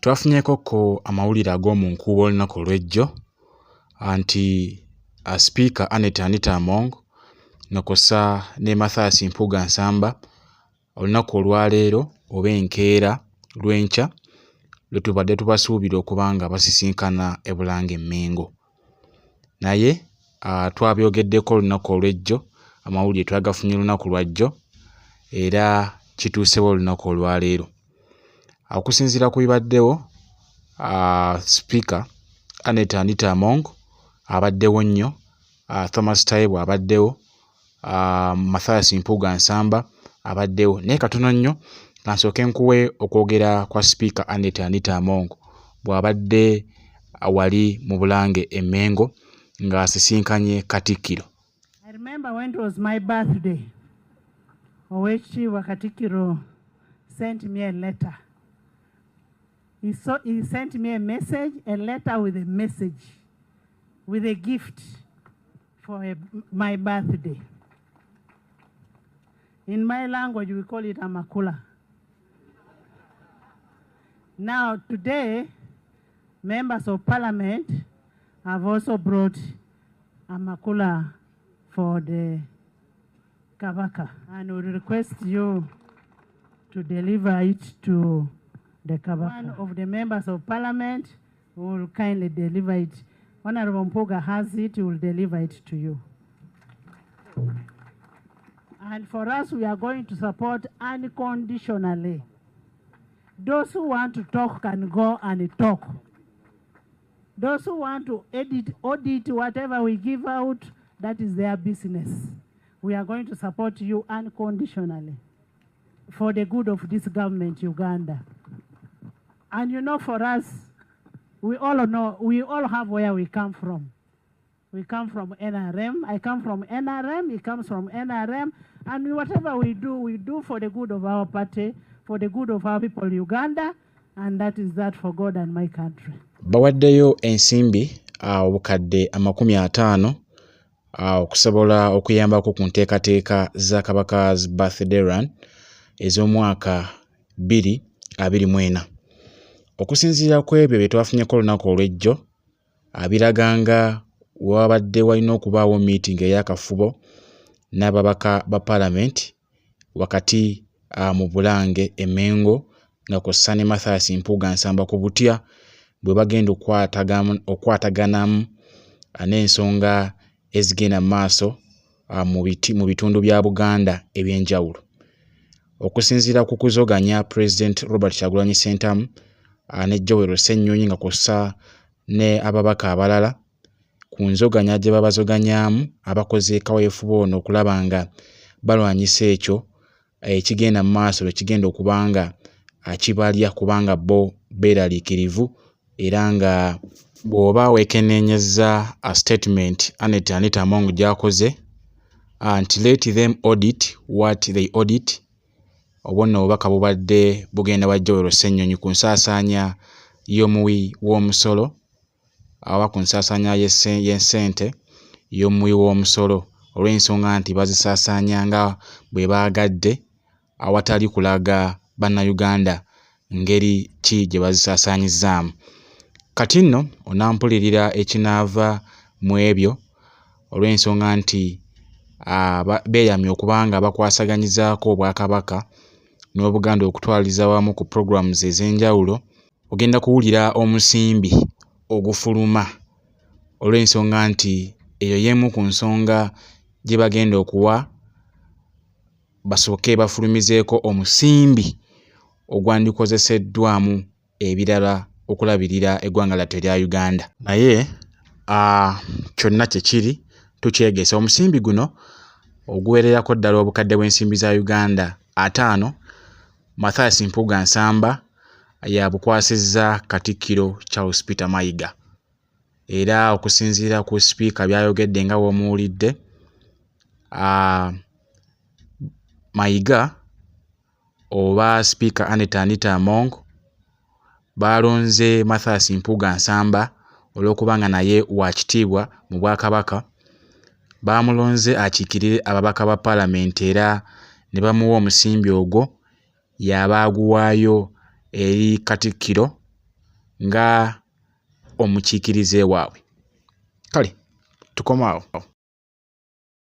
Twafunyeko ko amawulire ag'omu nkuubo olunaku olw'ejjo anti Speaker Anita Among nokosa ne Mathias Mpuuga Nsamba olunaku olwaleero oba enkeera lw'enkya lwe tubadde tubasuubira okubanga basisinkana e Bulange E Mengo. Naye twabyogeddeko olunaku olw'ejjo, amawulire twagafunye olunaku lwajjo era kituusewo olunaku olwaleero. Okusinziira ku bibaddewo, Speaker Anita Among abaddewo nnyo, Thomas Taibu abaddewo, Mathias Mpuuga Nsamba abaddewo. Naye katono nnyo kansooke nkuwe okwogera kwa Speaker Anita Among bw'abadde wali mu Bulange E Mengo ng'asisinkanye Katikiro. I remember when it was my birthday, Oweekitiibwa Katikiro sent me a letter. He sent me a letter with a message, with a gift for my birthday. In my language, we call it a makula. Now, today, members of parliament have also brought a makula for the Kabaka, and we request you to deliver it to the Kabaka. One of the members of parliament will kindly deliver it. Honorable Mpuuga has it, he will deliver it to you. And for us, we are going to support unconditionally. Those who want to talk can go and talk. Those who want to audit whatever we give out, that is their business. We are going to support you unconditionally for the good of this government, Uganda. And you know, for us, we all have where we come from. We come from NRM. I come from NRM. He comes from NRM. And whatever we do for the good of our party, for the good of our people, Uganda, and that is that for God and my country. Bawaddeyo ensimbi obukadde 50 okusobola okuyambako ku nteekateeka za Kabaka's birthday run ez'omwaka 2024. Okusinziira ku ebyo bye twafunyeko olunaku olw'ejjo, abiraganga wabadde walina okubaawo meeting ey'akafubo n'ababaka ba parliament wakati mu Bulange E Mengo nga kw'ossa ne Mathias Mpuuga Nsamba ku butya bwe bagenda okwataganamu n'ensonga ezigenda mu maaso mu bitundu bya Buganda eby'enjawulo. Okusinziira ku kuzoganya President Robert Kyagulanyi Ssentamu ne Joel Ssennyonyi nga kw'ossa ne ababaka abalala ku nzoganya gye babazoganyaamu abakoze kaweefube ono okulaba nga balwanyisa ekyo ekigenda mu maaso ekigenda okubanga kibalya kubanga bo beeraliikirivu era nga bw'oba weekenneenyezza a statement Anita Among gy'akoze anti let them audit what they audit. Obwonna obubaka bubadde bugenda wa Joel Ssennyonyi ku nsaasaanya y'omuwi w'omusolo aba ku nsaasaanya y'ensente y'omuwi w'omusolo olw'ensonga nti bazisaasaanya nga bwe baagadde awatali kulaga bannayuganda ngeri ki gye bazisaasaanyizaamu. Kati nno onampulirira ekinaava mu ebyo olw'ensonga nti beeyamye okubanga bakwasaganyizaako Obwakabaka n'Obuganda okutwaliza wamu ku programs ez'enjawulo. Ogenda kuwulira omusimbi ogufuluma olw'ensonga nti eyo y'emu ku nsonga gye bagenda okuwa basooke bafulumizeeko omusimbi ogwandikozeseddwamu ebirala okulabirira eggwanga lyattu erya Uganda. Naye kyonna kye kiri tukyegesa. Omusimbi guno oguwererako ddala obukadde bw'ensimbi za Uganda 5, Mathias Mpuuga Nsamba yabukwasizza Katikiro Charles Peter Mayiga. Era okusinziira ku Speaker byayogedde nga bw'omuwulidde, Mayiga oba Speaker Anita Among balonze Mathias Mpuuga Nsamba olw'okubanga naye wa kitiibwa mu Bwakabaka. Bamulonze akiikirire ababaka ba parliament era ne bamuwa omusimbi ogwo yaba aguwaayo eri Katikiro nga omukiikirize waabwe. Kale tukomaawo.